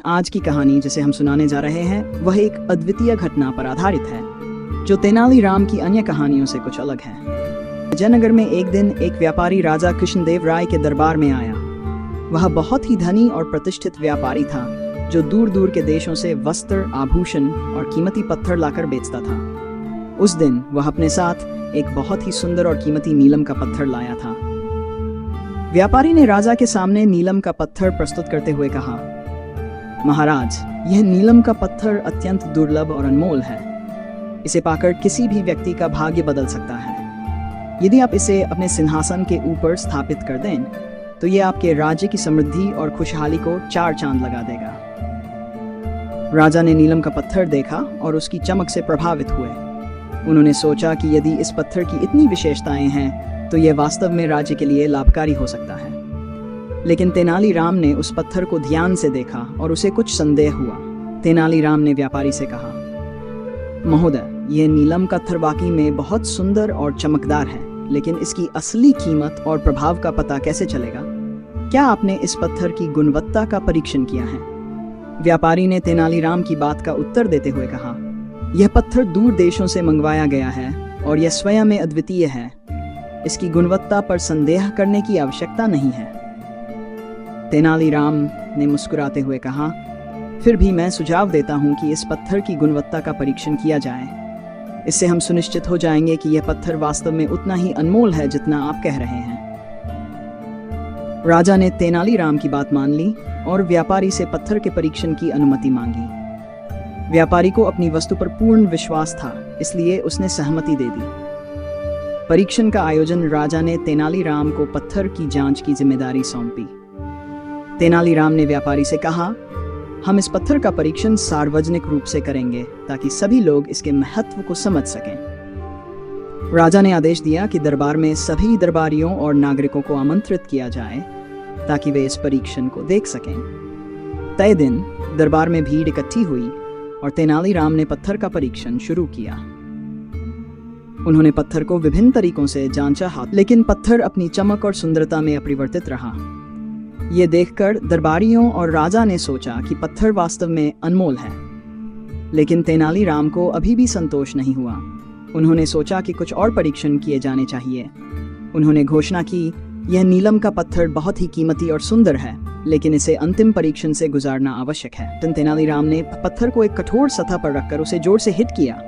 लेकिन आज की कहानी जिसे हम सुनाने जा रहे हैं वह एक अद्वितीय घटना पर आधारित है जो तेनालीराम की अन्य कहानियों से कुछ अलग है। विजयनगर में एक दिन एक व्यापारी राजा कृष्णदेव राय के दरबार में आया। वह बहुत ही धनी और प्रतिष्ठित व्यापारी था जो दूर दूर के देशों से वस्त्र, आभूषण और कीमती पत्थर लाकर बेचता था। उस दिन वह अपने साथ एक बहुत ही सुंदर और कीमती नीलम का पत्थर लाया था। व्यापारी ने राजा के सामने नीलम का पत्थर प्रस्तुत करते हुए कहा, महाराज, यह नीलम का पत्थर अत्यंत दुर्लभ और अनमोल है। इसे पाकर किसी भी व्यक्ति का भाग्य बदल सकता है। यदि आप इसे अपने सिंहासन के ऊपर स्थापित कर दें तो यह आपके राज्य की समृद्धि और खुशहाली को 4 चांद लगा देगा। राजा ने नीलम का पत्थर देखा और उसकी चमक से प्रभावित हुए। उन्होंने सोचा कि यदि इस पत्थर की इतनी विशेषताएं हैं तो यह वास्तव में राज्य के लिए लाभकारी हो सकता है। लेकिन तेनालीराम ने उस पत्थर को ध्यान से देखा और उसे कुछ संदेह हुआ। तेनालीराम ने व्यापारी से कहा, महोदय, यह नीलम का पत्थर वाकई में बहुत सुंदर और चमकदार है, लेकिन इसकी असली कीमत और प्रभाव का पता कैसे चलेगा? क्या आपने इस पत्थर की गुणवत्ता का परीक्षण किया है? व्यापारी ने तेनालीराम की बात का उत्तर देते हुए कहा, यह पत्थर दूर देशों से मंगवाया गया है और यह स्वयं में अद्वितीय है। इसकी गुणवत्ता पर संदेह करने की आवश्यकता नहीं है। तेनालीराम ने मुस्कुराते हुए कहा, फिर भी मैं सुझाव देता हूं कि इस पत्थर की गुणवत्ता का परीक्षण किया जाए। इससे हम सुनिश्चित हो जाएंगे कि यह पत्थर वास्तव में उतना ही अनमोल है जितना आप कह रहे हैं। राजा ने तेनालीराम की बात मान ली और व्यापारी से पत्थर के परीक्षण की अनुमति मांगी। व्यापारी को अपनी वस्तु पर पूर्ण विश्वास था, इसलिए उसने सहमति दे दी। परीक्षण का आयोजन राजा ने तेनालीराम को पत्थर की जांच की जिम्मेदारी सौंपी। तेनालीराम ने व्यापारी से कहा, हम इस पत्थर का परीक्षण सार्वजनिक रूप से करेंगे ताकि सभी लोग इसके महत्व को समझ सकें। राजा ने आदेश दिया कि दरबार में सभी दरबारियों और नागरिकों को आमंत्रित किया जाए ताकि वे इस परीक्षण को देख सकें। तय दिन दरबार में भीड़ इकट्ठी हुई और तेनालीराम ने पत्थर का परीक्षण शुरू किया। उन्होंने पत्थर को विभिन्न तरीकों से जांचा, लेकिन पत्थर अपनी चमक और सुंदरता में अपरिवर्तित रहा। ये देखकर दरबारियों और राजा ने सोचा कि पत्थर वास्तव में अनमोल है। लेकिन तेनालीराम को अभी भी संतोष नहीं हुआ। उन्होंने सोचा कि कुछ और परीक्षण किए जाने चाहिए। उन्होंने घोषणा की, यह नीलम का पत्थर बहुत ही कीमती और सुंदर है, लेकिन इसे अंतिम परीक्षण से गुजारना आवश्यक है। तेनालीराम ने पत्थर को एक कठोर सतह पर रखकर उसे जोर से हिट किया।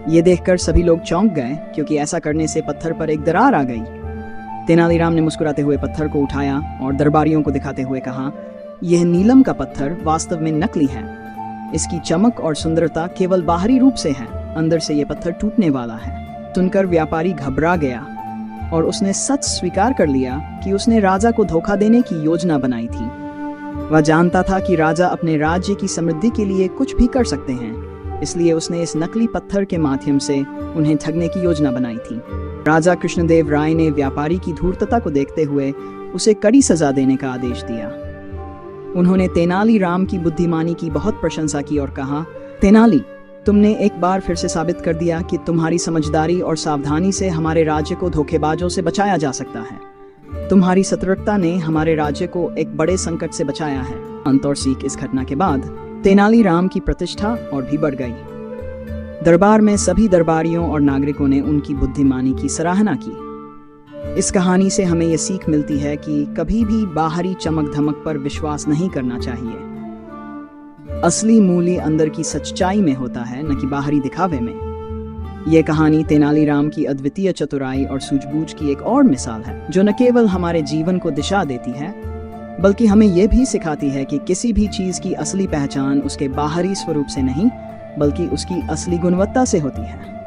ये देखकर सभी लोग चौंक गए, क्योंकि ऐसा करने से पत्थर पर एक दरार आ गई। तेनालीराम ने मुस्कुराते हुए पत्थर को उठाया और दरबारियों को दिखाते हुए कहा, यह नीलम का पत्थर वास्तव में नकली है। इसकी चमक और सुंदरता केवल बाहरी रूप से है, अंदर से यह पत्थर टूटने वाला है। सुनकर व्यापारी घबरा गया और उसने सच स्वीकार कर लिया कि उसने राजा को धोखा देने की योजना बनाई थी। वह जानता था कि राजा अपने राज्य की समृद्धि के लिए कुछ भी कर सकते हैं, इसलिए उसने इस नकली पत्थर के माध्यम से उन्हें ठगने की योजना बनाई थी। राजा कृष्णदेव राय ने व्यापारी की धूर्तता को देखते हुए उसे कड़ी सजा देने का आदेश दिया। उन्होंने तेनालीराम की बुद्धिमानी की बहुत प्रशंसा की और कहा, तेनाली, तुमने एक बार फिर से साबित कर दिया कि तुम्हारी समझदारी और सावधानी से हमारे राज्य को धोखेबाजों से बचाया जा सकता है। तुम्हारी सतर्कता ने हमारे राज्य को एक बड़े संकट से बचाया है। अंत और सीख इस घटना के बाद तेनालीराम की प्रतिष्ठा और भी बढ़ गई। दरबार में सभी दरबारियों और नागरिकों ने उनकी बुद्धिमानी की सराहना की। इस कहानी से हमें यह सीख मिलती है कि कभी भी बाहरी चमक धमक पर विश्वास नहीं करना चाहिए। असली मूल्य अंदर की सच्चाई में होता है, न कि बाहरी दिखावे में। यह कहानी तेनालीराम की अद्वितीय चतुराई और सूझबूझ की एक और मिसाल है, जो न केवल हमारे जीवन को दिशा देती है, बल्कि हमें यह भी सिखाती है कि किसी भी चीज की असली पहचान उसके बाहरी स्वरूप से नहीं, बल्कि उसकी असली गुणवत्ता से होती है।